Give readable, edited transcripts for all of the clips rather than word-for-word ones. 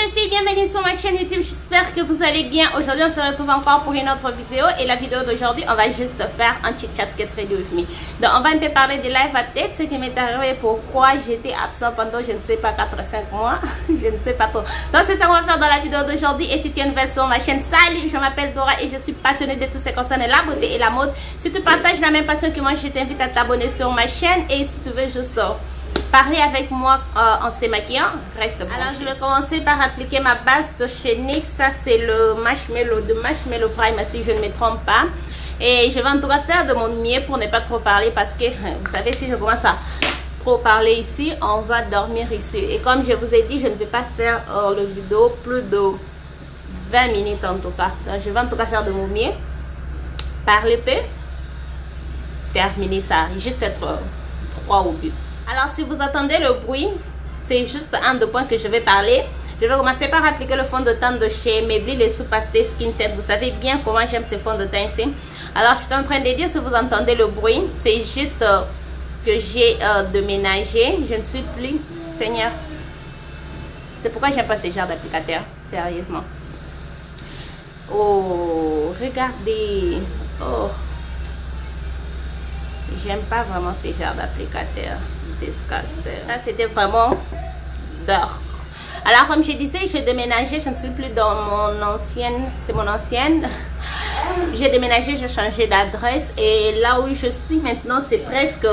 les filles, bienvenue sur ma chaîne YouTube, j'espère que vous allez bien. Aujourd'hui on se retrouve encore pour une autre vidéo. Et la vidéo d'aujourd'hui, on va juste faire un petit chat get ready with me. Donc on va un peu parler de live update, ce qui m'est arrivé, pourquoi j'étais absent pendant je ne sais pas 4-5 mois. Je ne sais pas trop. Donc c'est ça qu'on va faire dans la vidéo d'aujourd'hui. Et si tu es nouvelle sur ma chaîne, salut, je m'appelle Dora et je suis passionnée de tout ce qui concerne la beauté et la mode. Si tu partages la même passion que moi, je t'invite à t'abonner sur ma chaîne. Et si tu veux juste parler avec moi en se maquillant, reste bon. Alors je vais commencer par appliquer ma base de chez NYX. Ça c'est le Marshmallow de Marshmallow Prime, si je ne me trompe pas. Et je vais en tout cas faire de mon mieux pour ne pas trop parler, parce que vous savez, si je commence à trop parler ici, on va dormir ici. Et comme je vous ai dit, je ne vais pas faire le vidéo plus de 20 minutes en tout cas. Donc je vais en tout cas faire de mon mieux, parler peu, terminer ça, juste être droit au but. Alors si vous entendez le bruit, c'est juste un des points que je vais parler. Je vais commencer par appliquer le fond de teint de chez Maybelline, les sous-pastés Skin Tint. Vous savez bien comment j'aime ce fond de teint ici. Alors je suis en train de dire, si vous entendez le bruit, c'est juste que j'ai déménagé. Je ne suis plus, Seigneur. C'est pourquoi j'aime pas ce genre d'applicateur, sérieusement. Oh, regardez. Oh, j'aime pas vraiment ce genre d'applicateur. Ça c'était vraiment d'or. Alors comme je disais, j'ai déménagé, je ne suis plus dans mon ancienne, c'est mon ancienne. J'ai déménagé, j'ai changé d'adresse et là où je suis maintenant, c'est presque,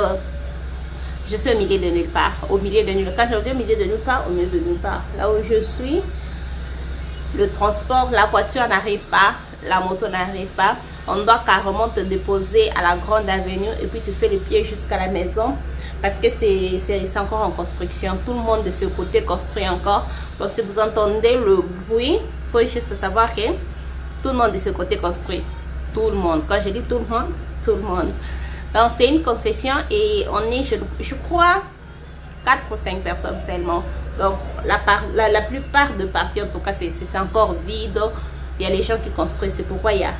je suis au milieu de nulle part. Au milieu de nulle part, quand je dis au milieu de nulle part, au milieu de nulle part. Là où je suis, le transport, la voiture n'arrive pas, la moto n'arrive pas. On doit carrément te déposer à la grande avenue et puis tu fais les pieds jusqu'à la maison, parce que c'est encore en construction. Tout le monde de ce côté construit encore. Donc si vous entendez le bruit, il faut juste savoir que tout le monde de ce côté construit. Tout le monde. Quand je dis tout le monde, tout le monde. Donc c'est une concession et on est, je crois, 4 ou 5 personnes seulement. Donc la plupart de parties, en tout cas, c'est encore vide. Il y a les gens qui construisent. C'est pourquoi il y a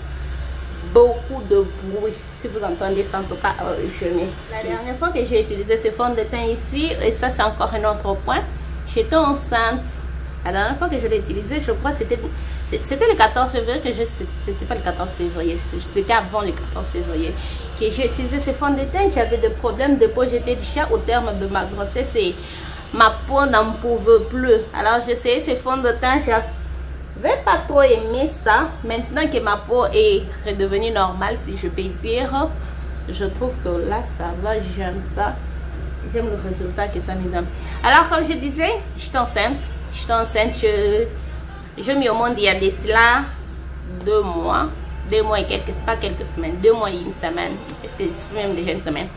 beaucoup de bruit. Si vous entendez ça, en tout cas, je m'excuse. La dernière fois que j'ai utilisé ce fond de teint ici, et ça c'est encore un autre point, j'étais enceinte. La dernière fois que je l'ai utilisé, je crois c'était le 14 février que c'était pas le 14 février, c'était avant le 14 février que j'ai utilisé ce fond de teint. J'avais des problèmes de peau, j'étais déjà au terme de ma grossesse et ma peau n'en pouvait plus. Alors j'ai essayé ce fond de teint, je n'ai pas trop aimé ça. Maintenant que ma peau est redevenue normale, si je peux dire, je trouve que là ça va, j'aime ça. J'aime le résultat que ça me donne. Alors comme je disais, j'étais enceinte. Je mis au monde il y a de cela 2 mois. 2 mois et quelques, pas quelques semaines, 2 mois et 1 semaine. Est-ce que c'est même déjà une semaine?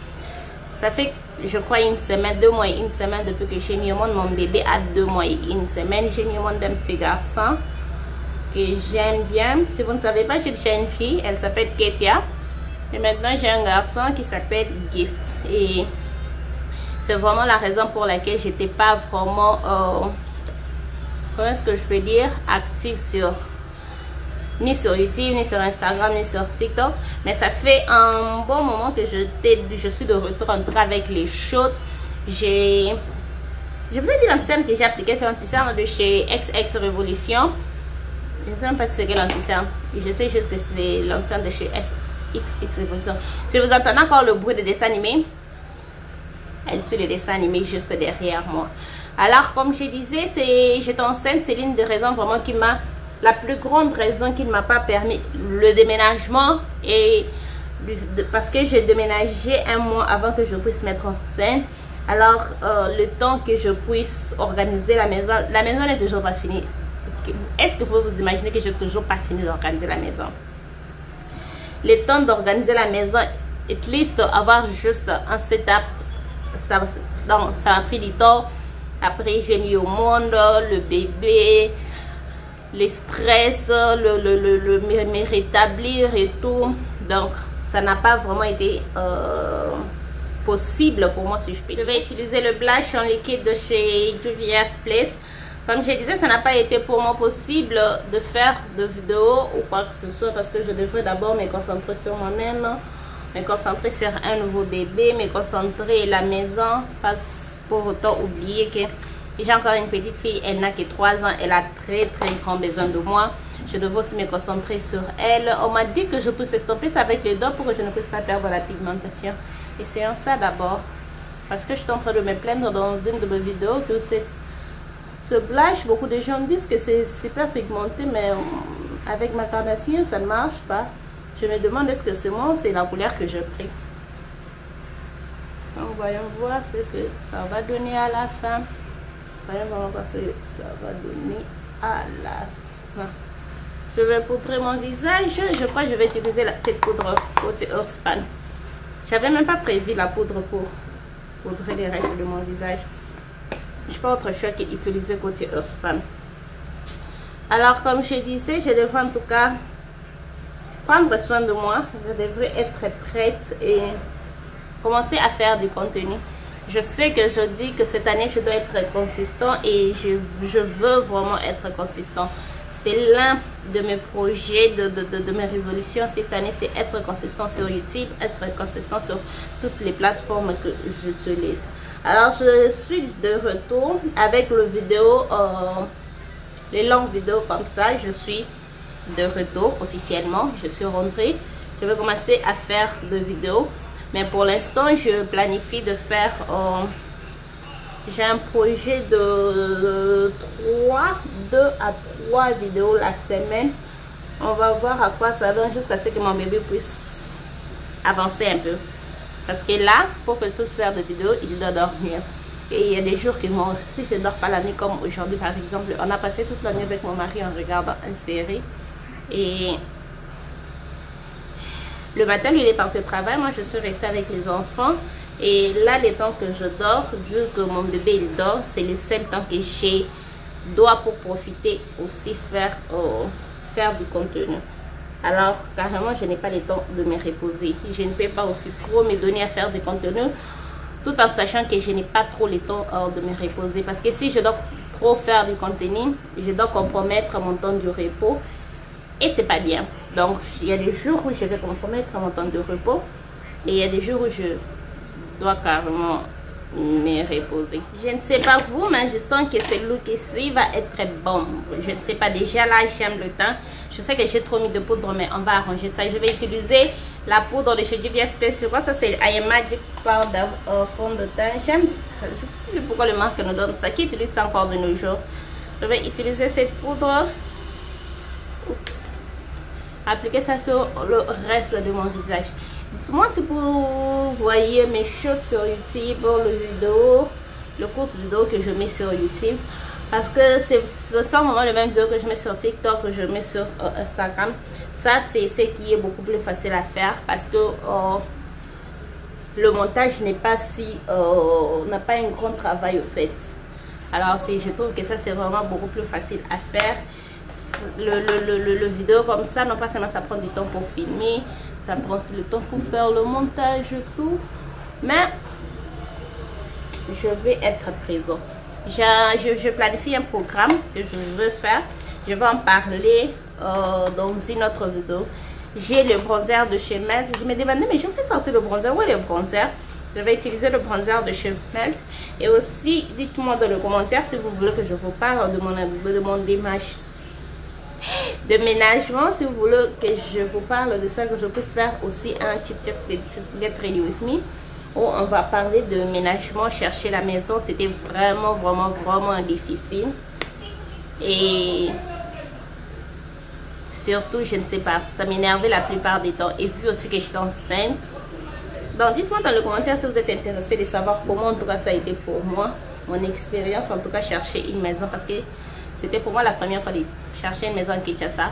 Ça fait, je crois, 1 semaine, 2 mois et 1 semaine depuis que j'ai mis au monde mon bébé à 2 mois et 1 semaine. J'ai mis au monde un petit garçon que j'aime bien. Si vous ne savez pas, j'ai déjà une fille, elle s'appelle Ketia. Et maintenant j'ai un garçon qui s'appelle Gift. Et c'est vraiment la raison pour laquelle j'étais pas vraiment, comment est-ce que je peux dire, active ni sur YouTube, ni sur Instagram, ni sur TikTok. Mais ça fait un bon moment que je suis de retour en tout cas avec les choses. Je vous ai dit l'anti-cerne que j'ai appliqué, c'est l'anti-cerne de chez XX Révolution. Je ne sais même pas si c'est quel anti-cerne. Je sais juste que c'est l'anti-cerne de chez XX Révolution. Si vous entendez encore le bruit de dessin animé, elle suit le dessin animé juste derrière moi. Alors comme je disais, j'étais enceinte, c'est l'une des raisons vraiment qui m'a, la plus grande raison qui ne m'a pas permis le déménagement, et parce que j'ai déménagé 1 mois avant que je puisse mettre enceinte. Alors le temps que je puisse organiser la maison n'est toujours pas finie. Est-ce que vous pouvez vous imaginer que je n'ai toujours pas fini d'organiser la maison? Le temps d'organiser la maison, at least avoir juste un setup, ça m'a pris du temps. Après j'ai mis au monde le bébé, le stress, me rétablir et tout. Donc ça n'a pas vraiment été possible pour moi, si je peux. Je vais utiliser le blush en liquide de chez Juvia's Place. Comme je disais, ça n'a pas été pour moi possible de faire de vidéos ou quoi que ce soit, parce que je devrais d'abord me concentrer sur moi-même, me concentrer sur un nouveau bébé, me concentrer à la maison, pas pour autant oublier que J'ai encore une petite fille, elle n'a que 3 ans, elle a très grand besoin de moi. Je devais aussi me concentrer sur elle. On m'a dit que je puisse estomper ça avec les doigts pour que je ne puisse pas perdre la pigmentation. Essayons ça d'abord. Parce que je suis en train de me plaindre dans une de mes vidéos que ce blush, beaucoup de gens disent que c'est super pigmenté, mais avec ma carnation, ça ne marche pas. Je me demande est-ce que c'est moi ou c'est la couleur que j'ai pris. Donc voyons voir ce que ça va donner à la fin. Voyons voir ce que ça va donner à la fin. Je vais poudrer mon visage. Je crois que je vais utiliser cette poudre côté Earthspan. J'avais même pas prévu la poudre pour poudrer les restes de mon visage. Je n'ai pas autre choix qu'utiliser côté Earthspan. Alors comme je disais, je devrais en tout cas prendre soin de moi. Je devrais être prête et commencer à faire du contenu. Je sais que je dis que cette année je dois être consistant et je veux vraiment être consistant. C'est l'un de mes projets, de mes résolutions cette année, c'est être consistant sur YouTube, être consistant sur toutes les plateformes que j'utilise. Alors je suis de retour avec le vidéo, les longues vidéos comme ça. Je suis de retour officiellement, je suis rentrée. Je vais commencer à faire des vidéos, mais pour l'instant je planifie de faire j'ai un projet de 2 à 3 vidéos la semaine. On va voir à quoi ça donne jusqu'à ce que mon bébé puisse avancer un peu. Parce que là, pour que je puisse faire des vidéos, il doit dormir. Et il y a des jours que si je ne dors pas la nuit, comme aujourd'hui par exemple, on a passé toute la nuit avec mon mari en regardant une série. Et le matin, lui, il est parti au travail. Moi, je suis restée avec les enfants. Et là, les temps que je dors, vu que mon bébé il dort, c'est le seul temps que j'ai dois pour profiter aussi faire du contenu. Alors, carrément, je n'ai pas le temps de me reposer. Je ne peux pas aussi trop me donner à faire du contenu, tout en sachant que je n'ai pas trop le temps de me reposer. Parce que si je dois trop faire du contenu, je dois compromettre mon temps de repos. Et c'est pas bien. Donc, il y a des jours où je vais compromettre mon temps de repos. Et il y a des jours où je dois carrément me reposer. Je ne sais pas vous, mais je sens que ce look ici va être très bon. Je ne sais pas, déjà là j'aime le teint. Je sais que j'ai trop mis de poudre, mais on va arranger ça. Je vais utiliser la poudre de chez Juvia's Place. Je crois que ça c'est I Am Magic Powder fond de teint. J'aime, je ne sais plus pourquoi le marque nous donne ça, qui utilise ça encore de nos jours. Je vais utiliser cette poudre. Oups. Appliquer ça sur le reste de mon visage. Moi, si vous voyez mes shorts sur YouTube, le court vidéo que je mets sur YouTube, parce que ce sont vraiment les mêmes vidéos que je mets sur TikTok, que je mets sur Instagram. Ça, c'est ce qui est beaucoup plus facile à faire parce que le montage n'est pas n'a pas un grand travail au fait. Alors, je trouve que ça, c'est vraiment beaucoup plus facile à faire. Le vidéo comme ça, non pas seulement ça prend du temps pour filmer, ça prend aussi le temps pour faire le montage et tout, mais je vais être présent. Je planifie un programme que je veux faire. Je vais en parler dans une autre vidéo. J'ai le bronzer de chez Melt. Je me demandais, mais je fais sortir le bronzer. Où est le bronzer? Je vais utiliser le bronzer de chez Melt. Et aussi, dites-moi dans les commentaires si vous voulez que je vous parle de mon démarche de ménagement, si vous voulez que je vous parle de ça, que je puisse faire aussi un TikTok de Get Ready With Me où on va parler de ménagement, chercher la maison. C'était vraiment difficile et surtout je ne sais pas, ça m'énervait la plupart des temps, et vu aussi que je suis enceinte. Donc dites-moi dans les commentaires si vous êtes intéressé de savoir comment en tout cas ça a été pour moi, mon expérience en tout cas chercher une maison, parce que c'était pour moi la première fois de chercher une maison à Kinshasa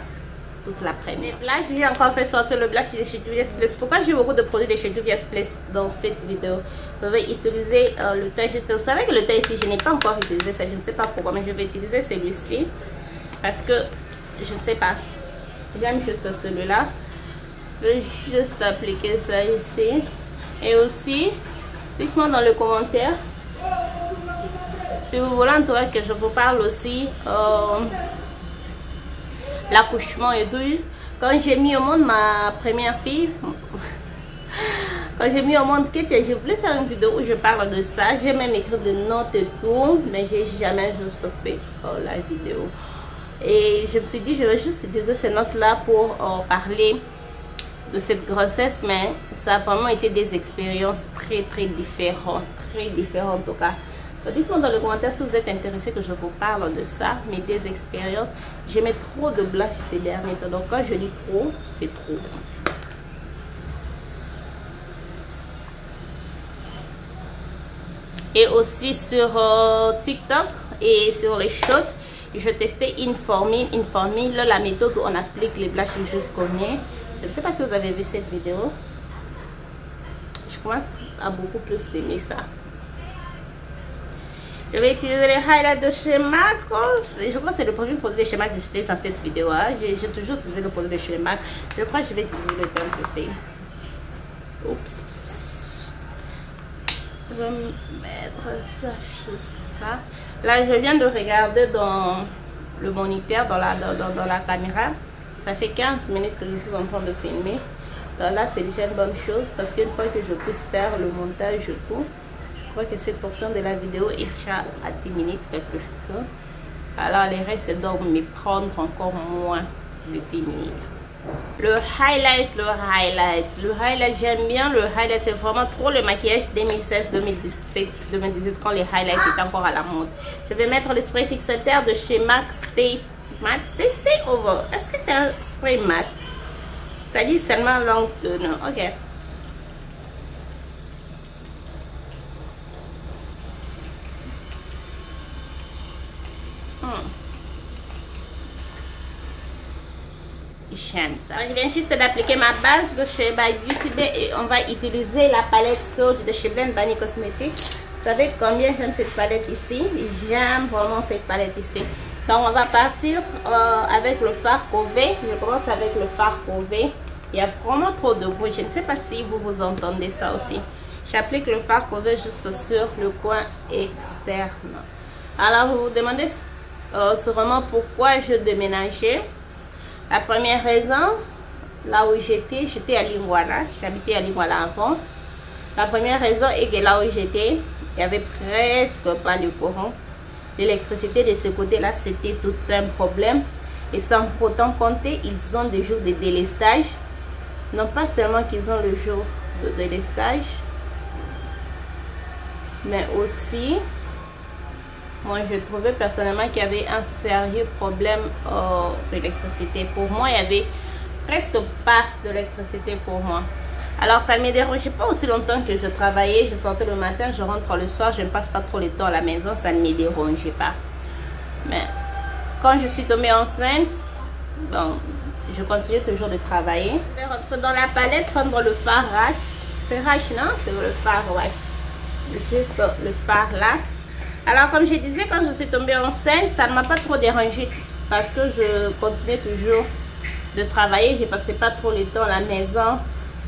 toute l'après-midi. Là, j'ai encore fait sortir le blush de chez Juvia's Place. Pourquoi j'ai beaucoup de produits de chez Juvia's Place dans cette vidéo? Je vais utiliser le teint juste. Vous savez que le teint ici, je n'ai pas encore utilisé ça. Je ne sais pas pourquoi, mais je vais utiliser celui-ci parce que je ne sais pas. J'aime juste celui-là. Je vais juste appliquer ça ici. Et aussi, dites-moi dans les commentaires si vous voulez en tout cas que je vous parle aussi l'accouchement et tout. Quand j'ai mis au monde ma première fille, Quand j'ai mis au monde Kit, je voulais faire une vidéo où je parle de ça. J'ai même écrit des notes et tout, mais j'ai jamais juste fait la vidéo. Et je me suis dit, je vais juste utiliser ces notes-là pour parler de cette grossesse, mais ça a vraiment été des expériences très différentes. Très différentes en tout cas. Dites-moi dans les commentaires si vous êtes intéressé que je vous parle de ça, mais des expériences. J'ai mis trop de blush ces derniers temps, donc quand je dis trop, c'est trop. Et aussi sur TikTok et sur les shorts, je testais Informil, la méthode où on applique les blushs jusqu'au nez. Je ne sais pas si vous avez vu cette vidéo. Je commence à beaucoup plus aimer ça. Je vais utiliser les highlights de chez MAC. Je crois que c'est le premier produit de chez MAC que j'utilise dans cette vidéo. J'ai toujours utilisé le produit de chez MAC. Je crois que je vais utiliser le temps que c'est. Oups. Je vais mettre ça juste là. Là, je viens de regarder dans le moniteur, dans la caméra. Ça fait 15 minutes que je suis en train de filmer. Donc là, c'est déjà une bonne chose parce qu'une fois que je puisse faire le montage et tout, je crois que cette portion de la vidéo est déjà à 10 minutes quelque chose. Alors, les restes doivent me prendre encore moins de 10 minutes. Le highlight, j'aime bien le highlight. C'est vraiment trop le maquillage 2016, 2017, 2018 quand les highlights étaient encore à la mode. Je vais mettre le spray fixateur de chez MAC Stay Matte. C'est Stay Over. Est-ce que c'est un spray matte? Ça dit seulement long toner. Ok. J'aime ça. Je viens juste d'appliquer ma base de chez By Beauty Bay et on va utiliser la palette Sold de chez Blend Bunny Cosmetics. Vous savez combien j'aime cette palette ici? J'aime vraiment cette palette ici. Donc on va partir avec le fard Cové. Je commence avec le fard Cové. Il y a vraiment trop de bruit. Je ne sais pas si vous entendez ça aussi. J'applique le fard Cové juste sur le coin externe. Alors vous vous demandez sûrement pourquoi je déménageais. La première raison, là où j'étais à Lingouala. J'habitais à Lingouala avant. La première raison est que là où j'étais, il n'y avait presque pas de courant. L'électricité de ce côté-là, c'était tout un problème. Et sans pourtant compter, ils ont des jours de délestage. Non pas seulement qu'ils ont le jour de délestage, mais aussi... Moi, je trouvais personnellement qu'il y avait un sérieux problème d'électricité. Pour moi, il n'y avait presque pas d'électricité pour moi. Alors, ça ne me dérangeait pas aussi longtemps que je travaillais. Je sortais le matin, je rentre le soir. Je ne passe pas trop le temps à la maison. Ça ne me dérangeait pas. Mais quand je suis tombée enceinte, bon, je continuais toujours de travailler. Je vais rentrer dans la palette, prendre le fard Rash. C'est Rash, non? C'est le fard Rash. Juste le fard là. Alors comme je disais, quand je suis tombée enceinte, ça ne m'a pas trop dérangé parce que je continuais toujours de travailler. Je ne passais pas trop le temps à la maison.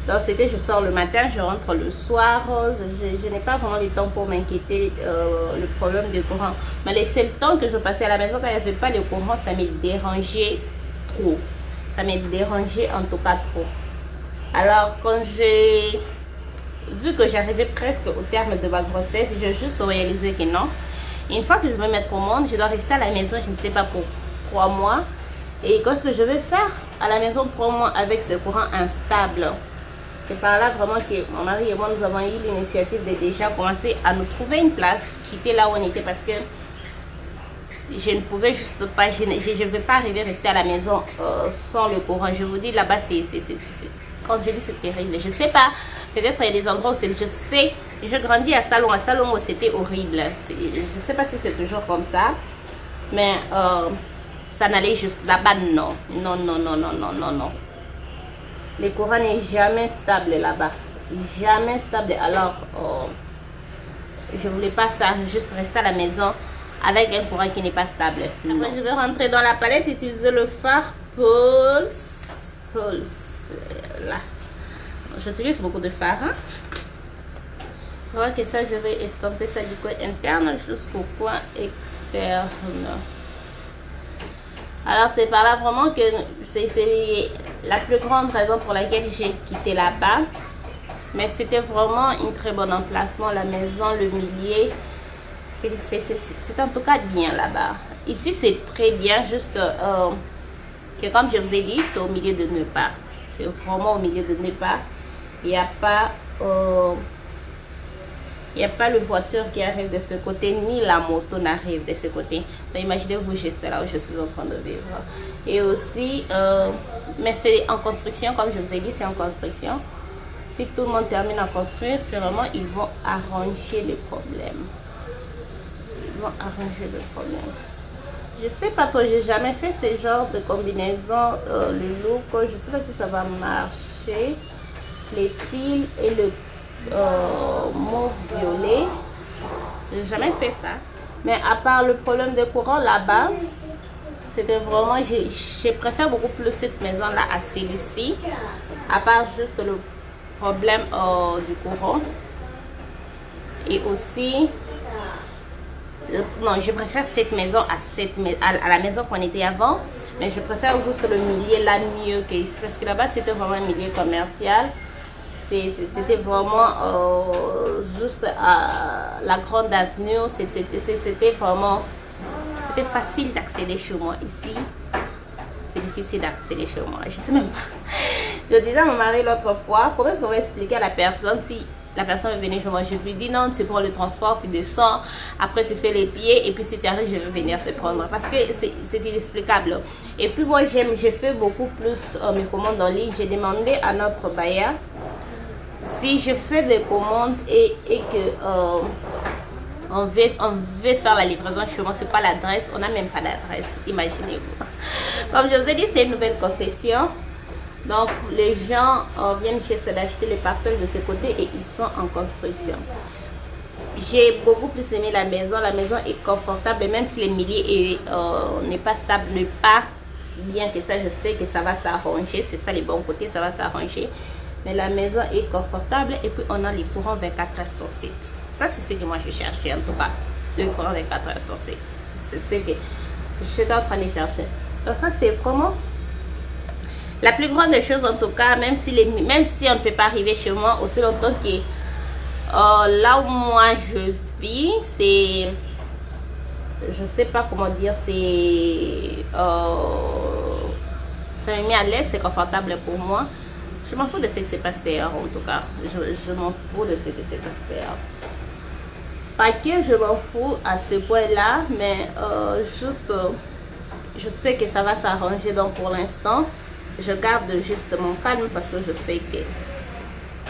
Donc c'était je sors le matin, je rentre le soir. Je n'ai pas vraiment le temps pour m'inquiéter le problème de courant. Mais les seuls temps que je passais à la maison quand il n'y avait pas de courant, ça me dérangeait trop. Ça me dérangeait en tout cas trop. Alors quand j'ai vu que j'arrivais presque au terme de ma grossesse, j'ai juste réalisé que non. Une fois que je vais mettre au monde, je dois rester à la maison, je ne sais pas pour 3 mois. Et qu'est-ce que je vais faire à la maison 3 mois avec ce courant instable? C'est par là vraiment que mon mari et moi, nous avons eu l'initiative de déjà commencer à nous trouver une place, quitter là où on était parce que je ne pouvais juste pas, je ne vais pas arriver à rester à la maison sans le courant. Je vous dis, là-bas, quand je dis c'est terrible, je ne sais pas. Peut-être il y a des endroits où c'est, je sais, je grandis à Salon où c'était horrible. Je ne sais pas si c'est toujours comme ça, mais ça n'allait juste là-bas, non. Le courant n'est jamais stable là-bas, jamais stable. Alors, je ne voulais pas ça, juste rester à la maison avec un courant qui n'est pas stable. Après, je vais rentrer dans la palette, utiliser le fard Pulse. Là. J'utilise beaucoup de fard. Hein? Je vois que ça, je vais estomper ça du coin interne jusqu'au coin externe. Alors, c'est par là vraiment que c'est la plus grande raison pour laquelle j'ai quitté là-bas. Mais c'était vraiment un très bon emplacement. La maison, le milieu, c'est en tout cas bien là-bas. Ici, c'est très bien, juste que comme je vous ai dit, c'est au milieu de nulle part. C'est vraiment au milieu de nulle part. Il n'y a pas... il n'y a pas le voiture qui arrive de ce côté, ni la moto n'arrive de ce côté. Donc imaginez-vous juste là où je suis en train de vivre. Et aussi, mais c'est en construction, comme je vous ai dit, c'est en construction. Si tout le monde termine à construire, sûrement ils vont arranger le problème. Ils vont arranger le problème. Je sais pas trop, j'ai jamais fait ce genre de combinaison, le look. Je sais pas si ça va marcher. Les cils et le mauve violet, j'ai jamais fait ça, mais à part le problème de courant là-bas, c'était vraiment, je préfère beaucoup plus cette maison là à celle-ci, à part juste le problème du courant. Et aussi non, je préfère cette maison à la maison qu'on était avant, mais je préfère juste le milieu là mieux que ici, parce que là-bas c'était vraiment un milieu commercial. C'était vraiment juste à la grande avenue. C'était vraiment, c'était facile d'accéder chez moi. Ici, c'est difficile d'accéder chez moi. Je sais même pas. Je disais à mon mari l'autre fois, comment est-ce qu'on va expliquer à la personne si la personne veut venir chez moi? Je lui dis non, tu prends le transport, tu descends, après tu fais les pieds et puis si tu arrives, je vais venir te prendre. Parce que c'est inexplicable. Et puis moi, je fais beaucoup plus mes commandes en ligne. J'ai demandé à notre bailleur, si je fais des commandes et que on veut faire la livraison chez moi, c'est pas l'adresse, on n'a même pas d'adresse, imaginez-vous. Comme je vous ai dit, c'est une nouvelle concession. Donc les gens viennent juste d'acheter les parcelles de ce côté et ils sont en construction. J'ai beaucoup plus aimé la maison. La maison est confortable, même si le milieu n'est pas stable, n'est pas bien que ça, je sais que ça va s'arranger. C'est ça les bons côtés, ça va s'arranger. Mais la maison est confortable et puis on a les courants 24 heures sur 7. Ça, c'est ce que moi je cherchais en tout cas. Le courant 24 heures sur 7. C'est ce que je suis en train de chercher. Donc ça, c'est vraiment la plus grande chose en tout cas, même si on ne peut pas arriver chez moi, aussi longtemps que là où moi je vis, c'est... Je sais pas comment dire, c'est... ça me met à l'aise, c'est confortable pour moi. Je m'en fous de ce qui se passe dehors en tout cas. Je m'en fous de ce qui se passe dehors. Pas que je m'en fous à ce point-là, mais juste je sais que ça va s'arranger. Donc pour l'instant, je garde juste mon calme parce que je sais que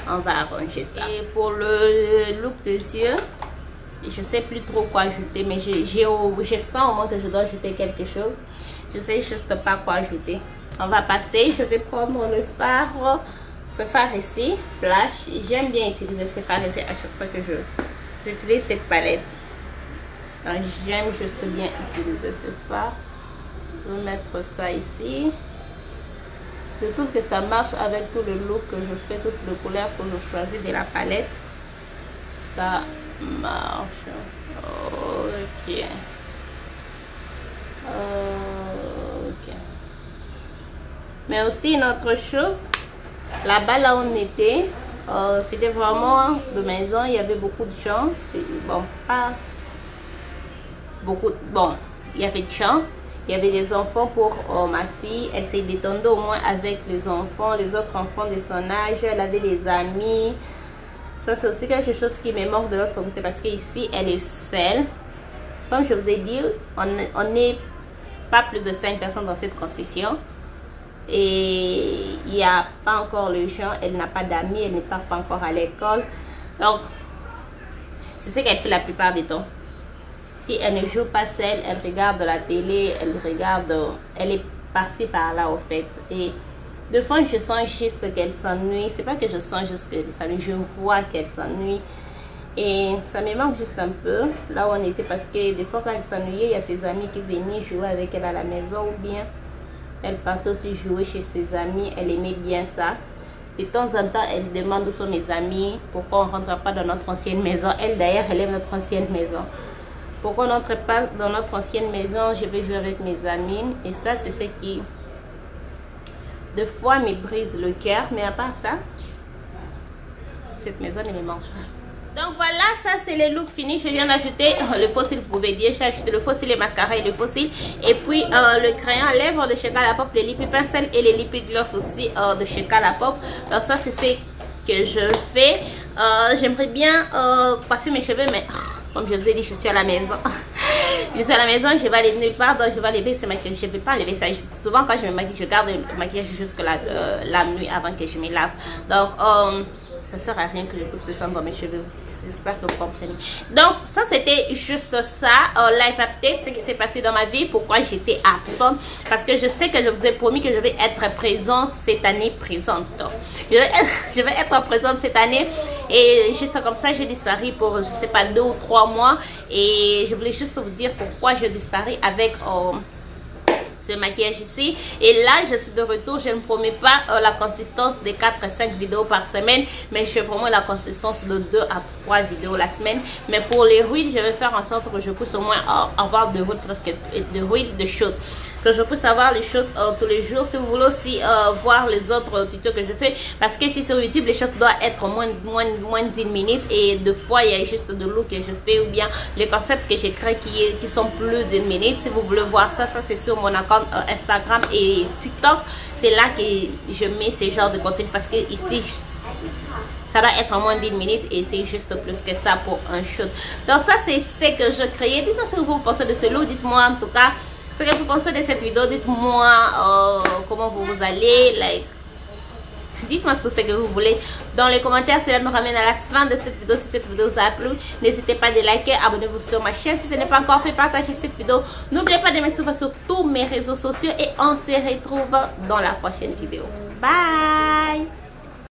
on va arranger ça. Et pour le look des yeux, je sais plus trop quoi ajouter, mais je sens au moins que je dois ajouter quelque chose. Je sais juste pas quoi ajouter. On va passer, je vais prendre le fard, ce fard ici, flash. J'aime bien utiliser ce fard ici à chaque fois que j'utilise cette palette. J'aime juste bien utiliser ce fard. Je vais mettre ça ici. Je trouve que ça marche avec tout le look que je fais, toutes les couleurs que je choisis de la palette. Ça marche. Ok. Ok. Mais aussi une autre chose, là-bas là où on était, c'était vraiment de maison, il y avait beaucoup de gens. Bon, pas beaucoup, bon, il y avait des gens. Il y avait des enfants pour ma fille. Elle s'est détendue au moins avec les enfants, les autres enfants de son âge. Elle avait des amis. Ça, c'est aussi quelque chose qui me manque de l'autre côté parce qu'ici, elle est seule. Comme je vous ai dit, on n'est pas plus de 5 personnes dans cette concession. Et il n'y a pas encore le gens. Elle n'a pas d'amis. Elle ne part pas encore à l'école. Donc, c'est ce qu'elle fait la plupart du temps. Si elle ne joue pas seule, elle regarde la télé, elle est par-ci par-là au fait. Et des fois, je sens juste qu'elle s'ennuie. C'est pas que je sens juste qu'elle s'ennuie, je vois qu'elle s'ennuie. Et ça me manque juste un peu, là où on était, parce que des fois, quand elle s'ennuyait, il y a ses amis qui venaient jouer avec elle à la maison, ou bien elle partait aussi jouer chez ses amis. Elle aimait bien ça. De temps en temps, elle demande où sont mes amis, pourquoi on ne rentre pas dans notre ancienne maison. Elle, d'ailleurs, elle aime notre ancienne maison. Pourquoi on n'entre pas dans notre ancienne maison? Je vais jouer avec mes amis. Et ça, c'est ce qui, des fois, me brise le cœur. Mais à part ça, cette maison ne me manque pas. Donc voilà, ça c'est les looks finis. Je viens d'ajouter le faux cil, vous pouvez dire. J'ai ajouté le faux cil, les mascaras et le faux cil. Et puis le crayon à lèvres de chez Colourpop, les lip pencil et les lip gloss aussi de chez Colourpop. Donc ça c'est ce que je fais. J'aimerais bien coiffer mes cheveux, mais comme je vous ai dit, je suis à la maison. Je suis à la maison, je vais aller nulle part, donc je vais lever ce maquillage. Je ne vais pas lever ça. Souvent quand je me maquille, je garde le maquillage jusque la nuit avant que je me lave. Donc ça sert à rien que je pousse descendre dans mes cheveux. J'espère que vous comprenez. Donc ça c'était juste ça, live update, ce qui s'est passé dans ma vie, pourquoi j'étais absente, parce que je sais que je vous ai promis que je vais être présente cette année, présente. Je vais être présente cette année, et juste comme ça j'ai disparu pour je sais pas 2 ou 3 mois, et je voulais juste vous dire pourquoi je disparais avec ce maquillage ici. Et là je suis de retour. Je ne promets pas la consistance de 4 à 5 vidéos par semaine, mais je promets la consistance de 2 à 3 vidéos la semaine. Mais pour les reels, je vais faire en sorte que je puisse au moins avoir de reels, parce que de reels de shoot, que je puisse avoir les shots tous les jours. Si vous voulez aussi voir les autres tutos que je fais, parce que si sur YouTube les shots doivent être moins de 10 minutes, et de fois il y a juste de look que je fais, ou bien les concepts que j'ai créés qui sont plus d'1 minute. Si vous voulez voir ça, c'est sur mon account Instagram et TikTok. C'est là que je mets ce genre de contenu, parce que ici ça va être en moins d'1 minute, et c'est juste plus que ça pour un shoot. Donc ça c'est ce que je crée. Dites-moi ce que vous pensez de ce look. Dites-moi en tout cas ce que vous pensez de cette vidéo. Dites-moi comment vous allez, like, dites-moi tout ce que vous voulez dans les commentaires. Cela me ramène à la fin de cette vidéo. Si cette vidéo vous a plu, n'hésitez pas de liker, abonnez-vous sur ma chaîne si ce n'est pas encore fait, partagez cette vidéo. N'oubliez pas de me suivre sur tous mes réseaux sociaux, et on se retrouve dans la prochaine vidéo. Bye.